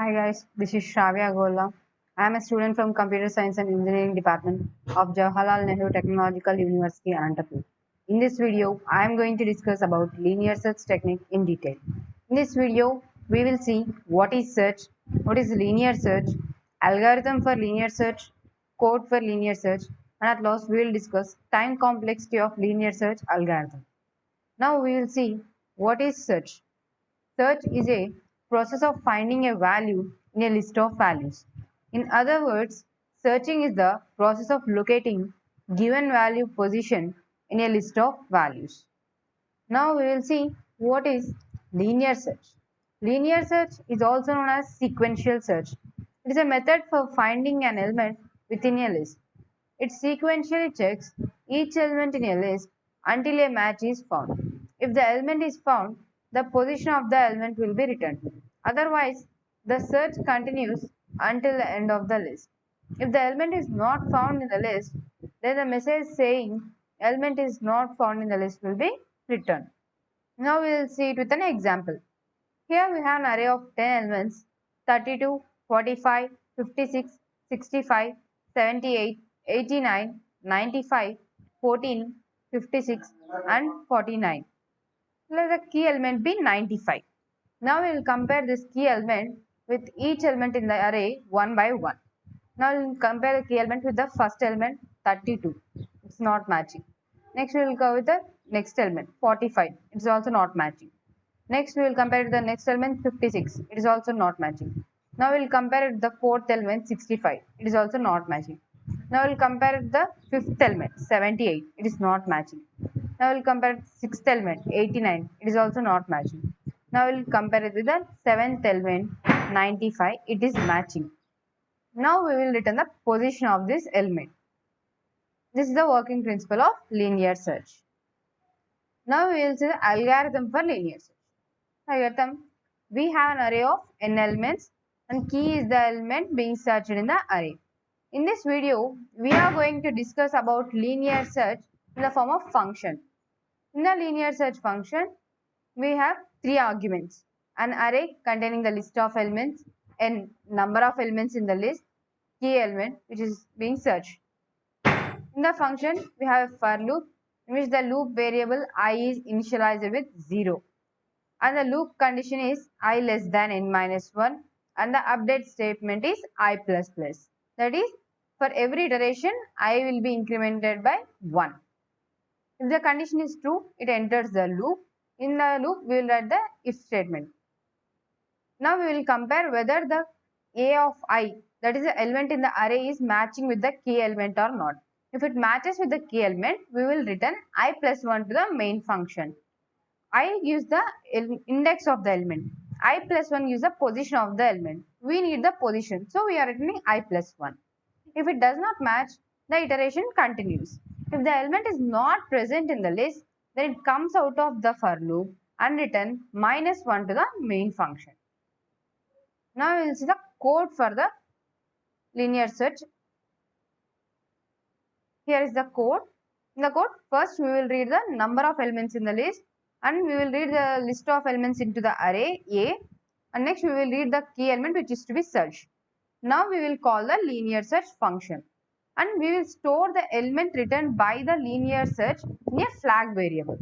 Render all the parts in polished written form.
Hi guys, this is Shravya Gola. I am a student from Computer Science and Engineering Department of Jawaharlal Nehru Technological University, Anantapur. In this video, I am going to discuss about linear search technique in detail. In this video, we will see what is search, what is linear search, algorithm for linear search, code for linear search, and at last we will discuss time complexity of linear search algorithm. Now we will see what is search. Search is a process of finding a value in a list of values. In other words, searching is the process of locating given value position in a list of values. Now we will see what is linear search. Linear search is also known as sequential search. It is a method for finding an element within a list. It sequentially checks each element in a list until a match is found. If the element is found, the position of the element will be returned. Otherwise, the search continues until the end of the list. If the element is not found in the list, then the message saying element is not found in the list will be returned. Now we will see it with an example. Here we have an array of 10 elements 32, 45, 56, 65, 78, 89, 95, 14, 56 and 49. Let the key element be 95. Now we will compare this key element with each element in the array one by one. Now we will compare the key element with the first element 32. It's not matching. Next we will go with the next element 45. It's also not matching. Next we will compare the next element 56. It is also not matching. Now we will compare the fourth element 65. It is also not matching. Now we will compare the fifth element 78. It is not matching. Now we will compare sixth element 89. It is also not matching. Now we will compare it with the seventh element 95. It is matching. Now we will return the position of this element. This is the working principle of linear search. Now we will see the algorithm for linear search. Algorithm, we have an array of n elements and key is the element being searched in the array. In this video, we are going to discuss about linear search in the form of function. In the linear search function, we have three arguments. An array containing the list of elements, n number of elements in the list, key element which is being searched. In the function, we have a for loop in which the loop variable I is initialized with 0 and the loop condition is I less than n minus 1 and the update statement is I plus plus. That is, for every iteration, I will be incremented by 1. If the condition is true, it enters the loop. In the loop, we will write the if statement. Now we will compare whether the A of I, that is the element in the array, is matching with the key element or not. If it matches with the key element, we will return I plus 1 to the main function. I gives the index of the element. I plus 1 gives the position of the element. We need the position. So we are returning I plus 1. If it does not match, the iteration continues. If the element is not present in the list, then it comes out of the for loop and return minus 1 to the main function. Now we will see the code for the linear search. Here is the code. In the code, first we will read the number of elements in the list and we will read the list of elements into the array A and next we will read the key element which is to be searched. Now we will call the linear search function and we will store the element returned by the linear search in a flag variable.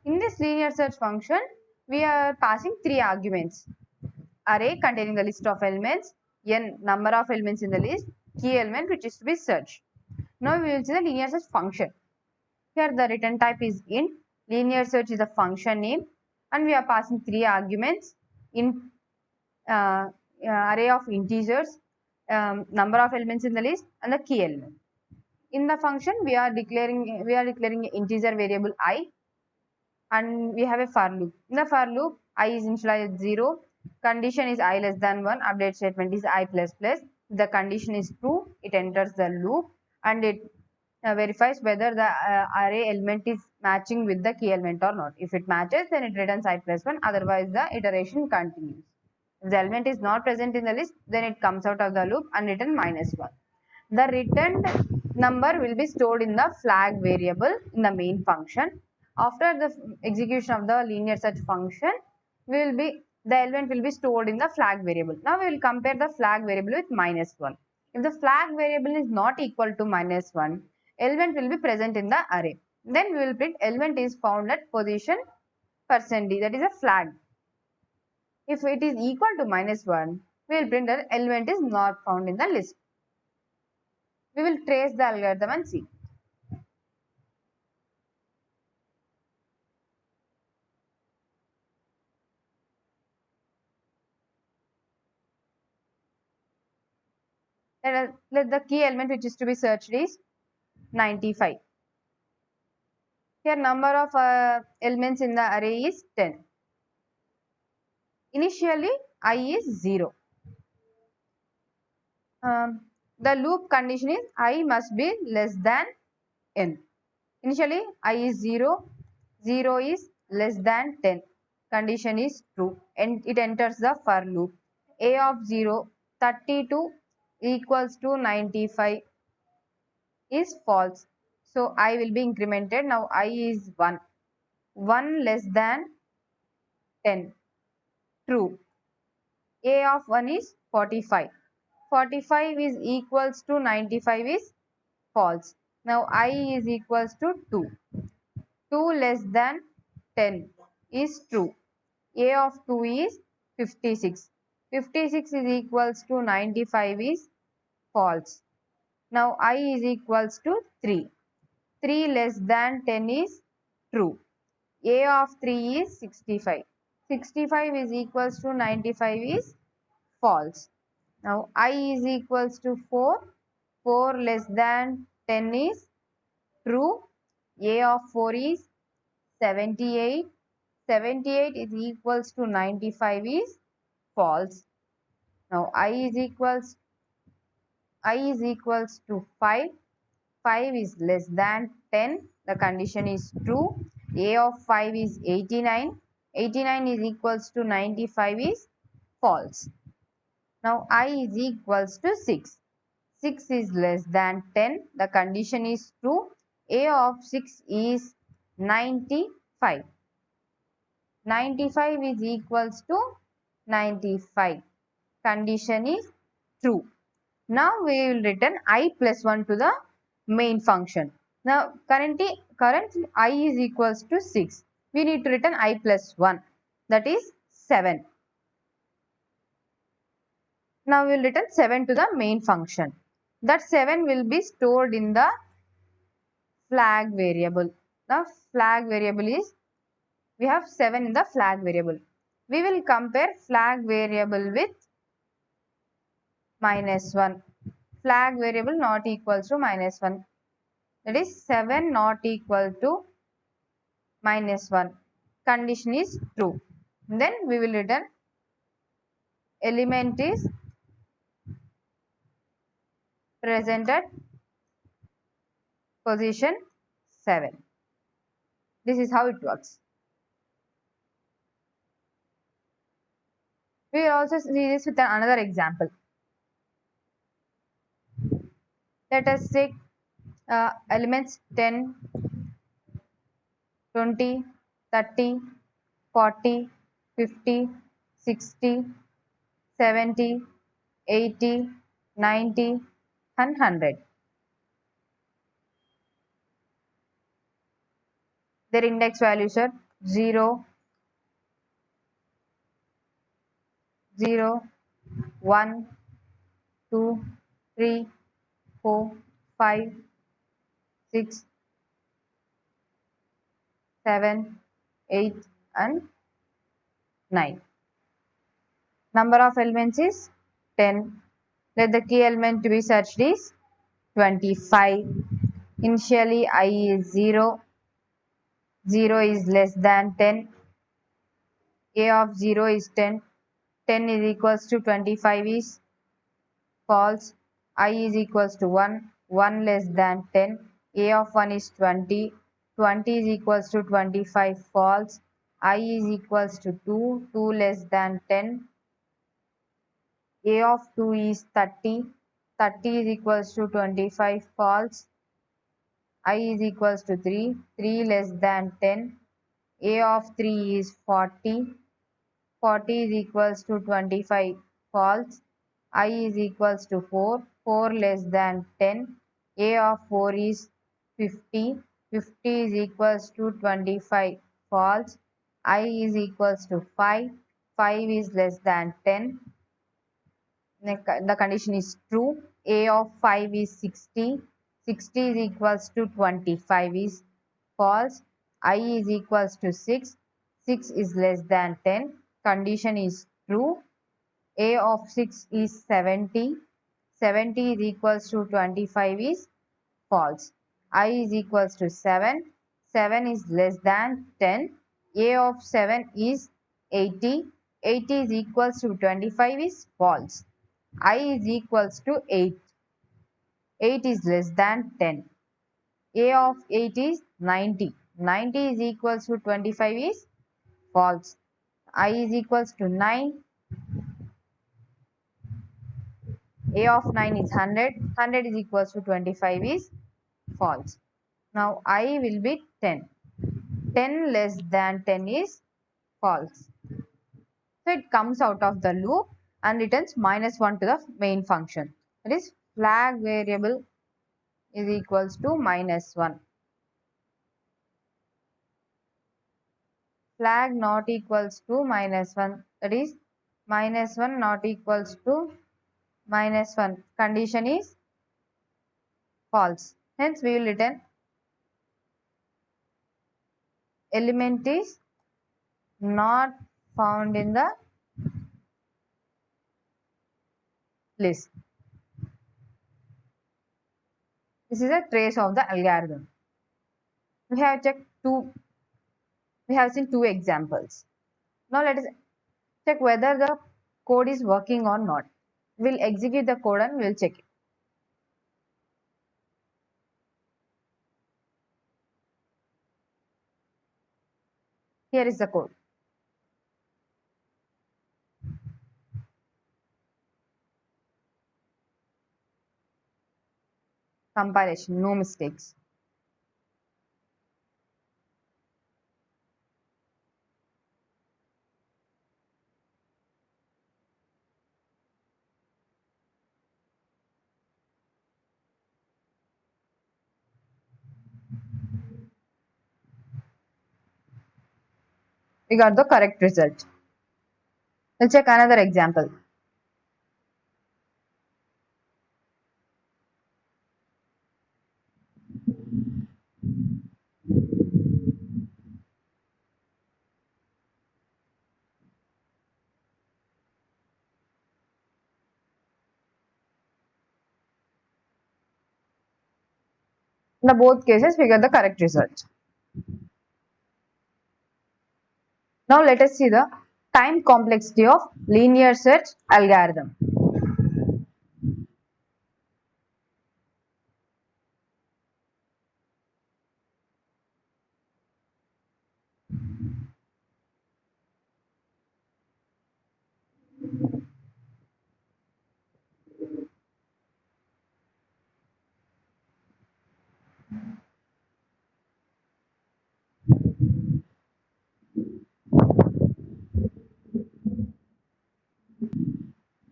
In this linear search function, we are passing three arguments. Array containing the list of elements, n number of elements in the list, key element which is to be searched. Now we will see the linear search function. Here the return type is int, linear search is the function name and we are passing three arguments in array of integers, number of elements in the list and the key element. In the function we are declaring integer variable I and we have a for loop. In the for loop I is initialized at 0, condition is I less than 1, update statement is I plus plus. If the condition is true, it enters the loop and it verifies whether the array element is matching with the key element or not. If it matches, then it returns I plus 1, otherwise the iteration continues. If the element is not present in the list, then it comes out of the loop and return minus 1. The returned number will be stored in the flag variable in the main function. After the execution of the linear search function, we will be the element will be stored in the flag variable. Now we will compare the flag variable with -1. If the flag variable is not equal to -1, element will be present in the array. Then we will print element is found at position %d, that is a flag. If it is equal to -1, we will print that element is not found in the list. We will trace the algorithm and see. Let the key element which is to be searched is 95. Here number of elements in the array is 10. Initially I is 0. The loop condition is I must be less than n. Initially I is 0, 0 is less than 10. Condition is true and it enters the for loop. A of 0, 32 equals to 95 is false. So I will be incremented. Now I is 1. 1 less than 10. True. A of 1 is 45. 45 is equals to 95 is false. Now I is equals to 2. 2 less than 10 is true. A of 2 is 56. 56 is equals to 95 is false. Now I is equals to 3. 3 less than 10 is true. A of 3 is 65. 65 is equals to 95 is false. Now I is equals to 4. 4 less than 10 is true. A of 4 is 78. 78 is equals to 95 is false. Now I is equals to 5. 5 is less than 10. The condition is true. A of 5 is 89. 89 is equals to 95 is false. Now I is equals to 6. 6 is less than 10. The condition is true. A of 6 is 95. 95 is equals to 95. Condition is true. Now we will return I plus 1 to the main function. Now currently I is equals to 6. We need to return I plus 1, that is 7. Now we will return 7 to the main function. That 7 will be stored in the flag variable. The flag variable is, we have 7 in the flag variable. We will compare flag variable with -1. Flag variable not equals to -1. That is 7 not equal to -1. Condition is true. Then we will return element is present at position 7. This is how it works. We will also see this with another example. Let us take elements 10, 20, 30, 40, 50, 60, 70, 80, 90 and 100. Their index values are 0, 0, 1, 2, 3, 4, 5, 6, 7, 8 and 9. Number of elements is 10. Let the key element to be searched is 25. Initially I is 0. 0 is less than 10. A of 0 is 10. 10 is equals to 25 is false. I is equals to 1. 1 less than 10. A of 1 is 20. 20 is equals to 25 false. I is equals to 2. 2 less than 10. A of 2 is 30. 30 is equals to 25 false. I is equals to 3. 3 less than 10. A of 3 is 40. 40 is equals to 25, false. I is equals to 4, 4 less than 10. A of 4 is 50, 50 is equals to 25, false. I is equals to 5, 5 is less than 10. The condition is true. A of 5 is 60, 60 is equals to 25 is false. I is equals to 6, 6 is less than 10. Condition is true. A of 6 is 70, 70 is equals to 25 is false. I is equals to 7, 7 is less than 10. A of 7 is 80, 80 is equals to 25 is false. I is equals to 8, 8 is less than 10. A of 8 is 90, 90 is equals to 25 is false. I is equals to 9, A of 9 is 100, 100 is equals to 25 is false. Now I will be 10, 10 less than 10 is false. So it comes out of the loop and returns minus 1 to the main function. That is flag variable is equals to minus 1. Flag not equals to minus 1, that is minus 1 not equals to minus 1. Condition is false. Hence we will return element is not found in the list. This is a trace of the algorithm. We have checked two, we have seen two examples. Now let us check whether the code is working or not. We'll execute the code and we'll check it. Here is the code. Compilation, no mistakes. We got the correct result. We'll check another example. In the both cases, we get the correct result. Now let us see the time complexity of linear search algorithm.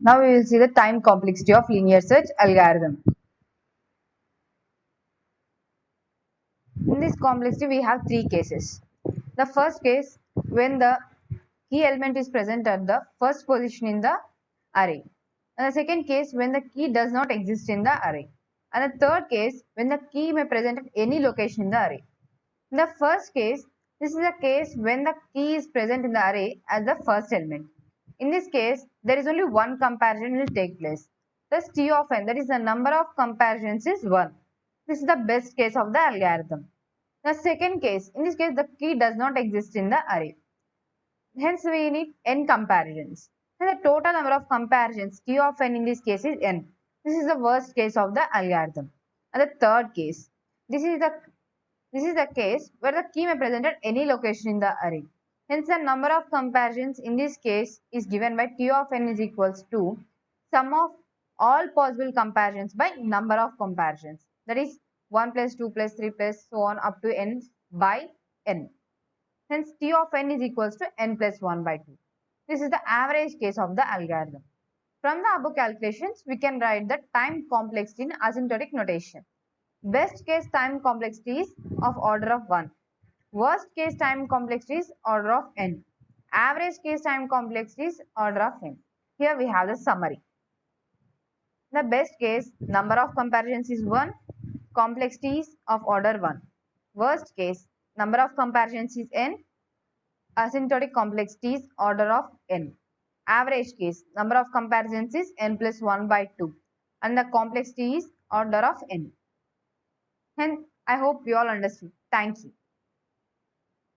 Now we will see the time complexity of linear search algorithm. In this complexity, we have three cases. The first case, when the key element is present at the first position in the array. And the second case, when the key does not exist in the array. And the third case, when the key may present at any location in the array. In the first case, this is the case when the key is present in the array as the first element. In this case, there is only one comparison will take place. Thus, T of n, that is the number of comparisons, is 1. This is the best case of the algorithm. The second case, in this case, the key does not exist in the array. Hence, we need n comparisons. And the total number of comparisons, T of n in this case is n. This is the worst case of the algorithm. And the third case, this is the case where the key may present at any location in the array. Hence, the number of comparisons in this case is given by T of n is equals to sum of all possible comparisons by number of comparisons. That is 1 plus 2 plus 3 plus so on up to n by n. Hence, T of n is equals to n plus 1 by 2. This is the average case of the algorithm. From the above calculations, we can write the time complexity in asymptotic notation. Best case time complexity is of order of 1. Worst case time complexity is order of n. Average case time complexity is order of n. Here we have the summary. The best case number of comparisons is 1. Complexity is of order 1. Worst case number of comparisons is n. Asymptotic complexity is order of n. Average case number of comparisons is n plus 1 by 2 and the complexity is order of n. Hence, I hope you all understood. Thank you.